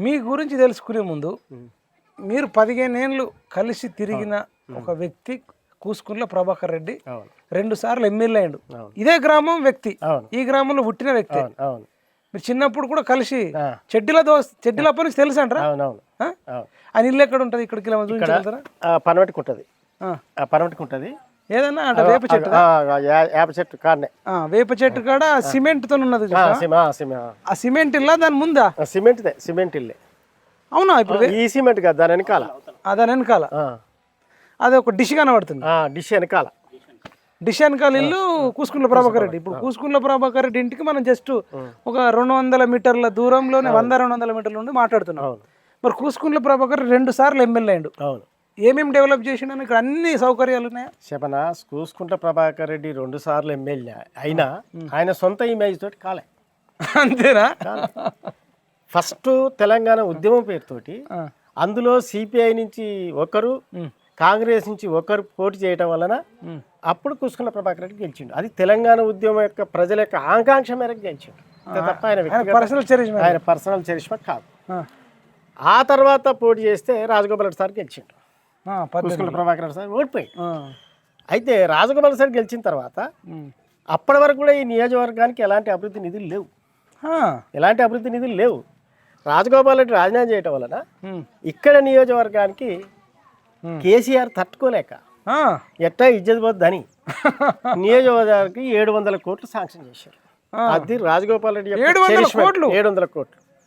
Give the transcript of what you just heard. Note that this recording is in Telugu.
మీ గురించి తెలుసుకునే ముందు మీరు 15 ఏళ్ళు కలిసి తిరిగిన ఒక వ్యక్తి కూసుకుంట్ల ప్రభాకర్ రెడ్డి 2 సార్లు ఎమ్మెల్యే అయ్యాడు. ఇదే గ్రామం వ్యక్తి, ఈ గ్రామంలో పుట్టిన వ్యక్తి. మీరు చిన్నప్పుడు కూడా కలిసి చెడ్డిలప్పటి నుంచి తెలుసు అంటారా? ఆయన ఇల్లు ఎక్కడ ఉంటుంది? ఇక్కడికి చూపించగలుగుతారా? పనవటికి ఉంటుంది, పనవటికి ఉంటుంది. ఏదన్నా అంటే వేప చెట్టు, వేప చెట్టు కాడనే, వేప చెట్టు కాడ సిమెంట్ తో ఉన్నది. ఆ సిమెంట్ ఇల్లా దాని ముందా? సిమెంట్ ఇల్లే. అవునా? ఇప్పుడు ఈ సిమెంట్ కాదు, దాని వెనకాల. దాని వెనకాల అది ఒక డిష్ కనబడుతుంది. డిష్ వెనకాల, డిష్ వెనకాల ఇల్లు కూసుకుంట్ల ప్రభాకర్ రెడ్డి. ఇప్పుడు కూసుకుంట్ల ప్రభాకర్ రెడ్డి ఇంటికి మనం జస్ట్ ఒక 200 మీటర్ల దూరంలోనే 100-200 మీటర్ల నుండి మాట్లాడుతున్నాం. మరి కూసుకుంట్ల ప్రభాకర్ 2 సార్లు ఎమ్మెల్యే అయ్యాడు. ఏమేమి డెవలప్ చేసిండని ఇక్కడ అన్ని సౌకర్యాలు ఉన్నాయా? చెప్పనా, కూసుకుంట్ల ప్రభాకర్ రెడ్డి 2 సార్లు ఎమ్మెల్యే అయినా ఆయన సొంత ఇమేజ్ తోటి కాలే. అంతేనా? ఫస్ట్ తెలంగాణ ఉద్యమం పేరుతోటి అందులో సిపిఐ నుంచి ఒకరు, కాంగ్రెస్ నుంచి ఒకరు పోటీ చేయడం వలన అప్పుడు కూసుకుంట్ల ప్రభాకర్ రెడ్డి గెలిచిండు. అది తెలంగాణ ఉద్యమం యొక్క ప్రజల యొక్క ఆకాంక్ష మేరకు గెలిచిండు తప్ప ఆయన పర్సనల్ చరిష్మా కాదు. ఆ తర్వాత పోటీ చేస్తే రాజగోపాల్ రెడ్డి సార్ గెలిచిండు, కూసుకుంట్ల ప్రభాకర్ రెడ్డి సార్ ఓడిపోయి. అయితే రాజగోపాల్ సార్ గెలిచిన తర్వాత అప్పటి వరకు కూడా ఈ నియోజకవర్గానికి ఎలాంటి అభివృద్ధి నిధులు లేవు. రాజగోపాల్ రెడ్డి రాజీనామా చేయటం వలన ఇక్కడ నియోజకవర్గానికి కేసీఆర్ తట్టుకోలేక ఎట్టా ఇజ్జత్ పోద్దని నియోజకవర్గానికి 700 కోట్లు శాంక్షన్ చేశారు. అది రాజగోపాల్ రెడ్డి 700 కోట్లు